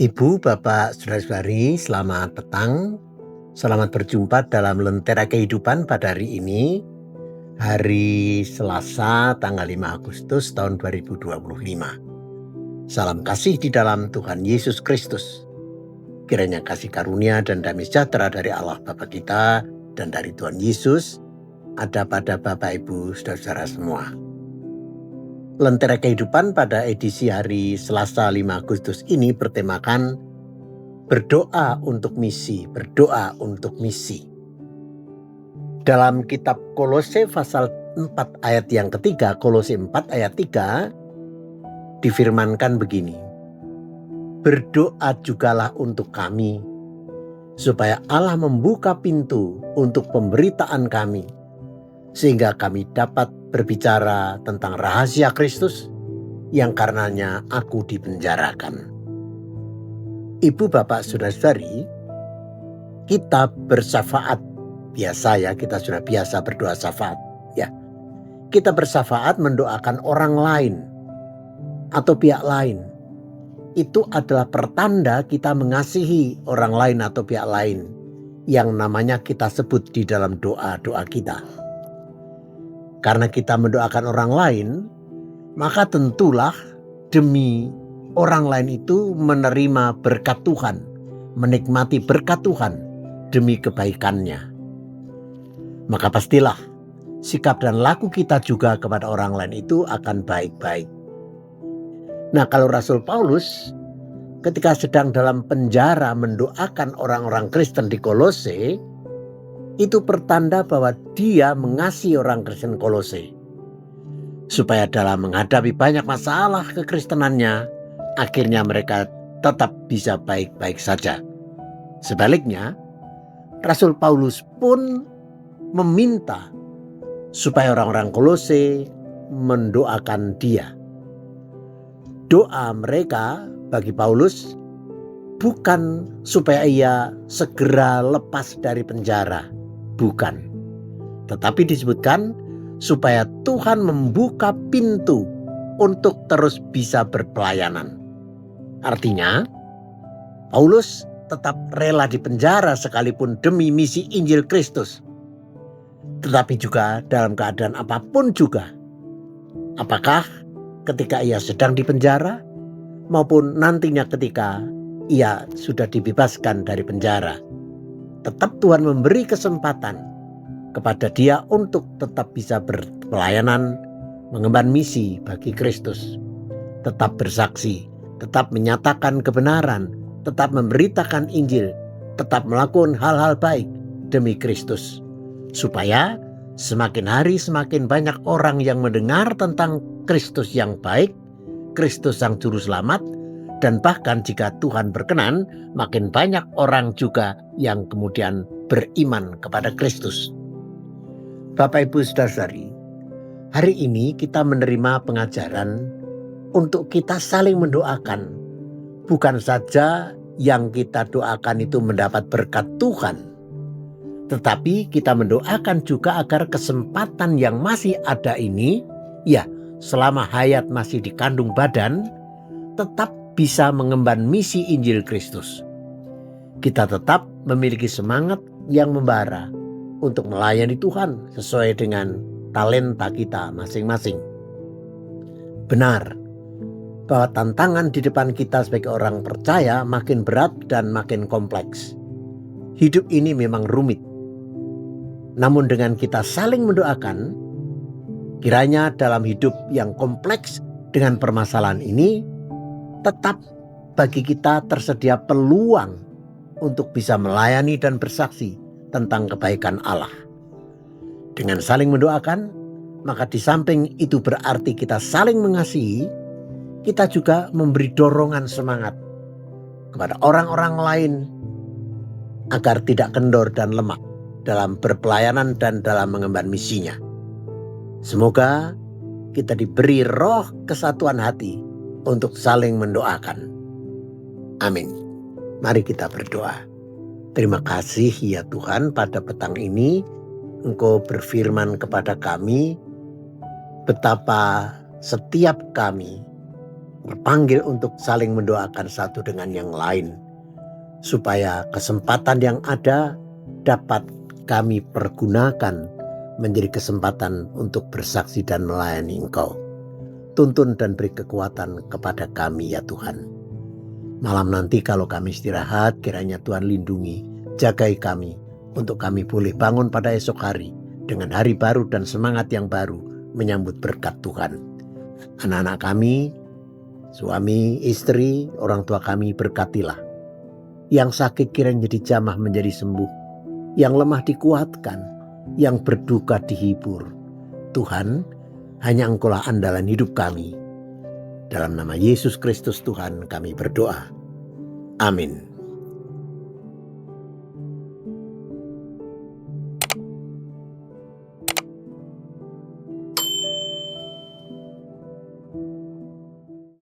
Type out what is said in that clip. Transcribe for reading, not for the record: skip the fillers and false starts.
Ibu, Bapak, Saudara-saudari, selamat petang. Selamat berjumpa dalam Lentera Kehidupan pada hari ini, hari Selasa tanggal 5 Agustus tahun 2025. Salam kasih di dalam Tuhan Yesus Kristus. Kiranya kasih karunia dan damai sejahtera dari Allah Bapa kita dan dari Tuhan Yesus ada pada Bapak, Ibu, Saudara-saudara semua. Lentera Kehidupan pada edisi hari Selasa 5 Agustus ini bertemakan berdoa untuk misi, berdoa untuk misi. Dalam kitab Kolose pasal 4 ayat yang ketiga, Kolose 4 ayat 3, difirmankan begini. Berdoa jugalah untuk kami, supaya Allah membuka pintu untuk pemberitaan kami, sehingga kami dapat berbicara tentang rahasia Kristus yang karenanya aku dipenjarakan. Ibu, Bapak, Saudara-saudari, kita bersyafaat. Biasa ya, kita sudah biasa berdoa syafaat. Ya, kita bersyafaat mendoakan orang lain atau pihak lain. Itu adalah pertanda kita mengasihi orang lain atau pihak lain yang namanya kita sebut di dalam doa-doa kita. Karena kita mendoakan orang lain, maka tentulah demi orang lain itu menerima berkat Tuhan, menikmati berkat Tuhan demi kebaikannya. Maka pastilah sikap dan laku kita juga kepada orang lain itu akan baik-baik. Nah, kalau Rasul Paulus ketika sedang dalam penjara mendoakan orang-orang Kristen di Kolose, itu pertanda bahwa dia mengasihi orang Kristen Kolose. Supaya dalam menghadapi banyak masalah kekristenannya, akhirnya mereka tetap bisa baik-baik saja. Sebaliknya, Rasul Paulus pun meminta supaya orang-orang Kolose mendoakan dia. Doa mereka bagi Paulus bukan supaya ia segera lepas dari penjara, bukan. Tetapi disebutkan supaya Tuhan membuka pintu untuk terus bisa berpelayanan. Artinya, Paulus tetap rela di penjara sekalipun demi misi Injil Kristus. Tetapi juga dalam keadaan apapun juga. Apakah ketika ia sedang di penjara maupun nantinya ketika ia sudah dibebaskan dari penjara, tetap Tuhan memberi kesempatan kepada dia untuk tetap bisa berpelayanan, mengemban misi bagi Kristus, tetap bersaksi, tetap menyatakan kebenaran, tetap memberitakan Injil, tetap melakukan hal-hal baik demi Kristus, supaya semakin hari semakin banyak orang yang mendengar tentang Kristus yang baik, Kristus sang juru selamat, dan bahkan jika Tuhan berkenan, makin banyak orang juga yang kemudian beriman kepada Kristus. Bapak, Ibu, Saudara-saudari, hari ini kita menerima pengajaran untuk kita saling mendoakan. Bukan saja yang kita doakan itu mendapat berkat Tuhan, tetapi kita mendoakan juga agar kesempatan yang masih ada ini, ya selama hayat masih dikandung badan, tetap bisa mengemban misi Injil Kristus. Kita tetap memiliki semangat yang membara untuk melayani Tuhan sesuai dengan talenta kita masing-masing. Benar bahwa tantangan di depan kita sebagai orang percaya makin berat dan makin kompleks. Hidup ini memang rumit. Namun dengan kita saling mendoakan, kiranya dalam hidup yang kompleks dengan permasalahan ini, tetap bagi kita tersedia peluang untuk bisa melayani dan bersaksi tentang kebaikan Allah. Dengan saling mendoakan, maka di samping itu berarti kita saling mengasihi, kita juga memberi dorongan semangat kepada orang-orang lain agar tidak kendor dan lemah dalam berpelayanan dan dalam mengemban misinya. Semoga kita diberi roh kesatuan hati untuk saling mendoakan. Amin. Mari kita berdoa. Terima kasih ya Tuhan, pada petang ini Engkau berfirman kepada kami betapa setiap kami terpanggil untuk saling mendoakan satu dengan yang lain, supaya kesempatan yang ada dapat kami pergunakan menjadi kesempatan untuk bersaksi dan melayani Engkau. Tuntun dan beri kekuatan kepada kami ya Tuhan. Malam nanti kalau kami istirahat, kiranya Tuhan lindungi, jagai kami, untuk kami boleh bangun pada esok hari dengan hari baru dan semangat yang baru menyambut berkat Tuhan. Anak-anak kami, suami, istri, orang tua kami berkatilah. Yang sakit kiranya dijamah menjadi sembuh, yang lemah dikuatkan, yang berduka dihibur. Tuhan, hanya Engkaulah andalan hidup kami. Dalam nama Yesus Kristus Tuhan kami berdoa. Amin.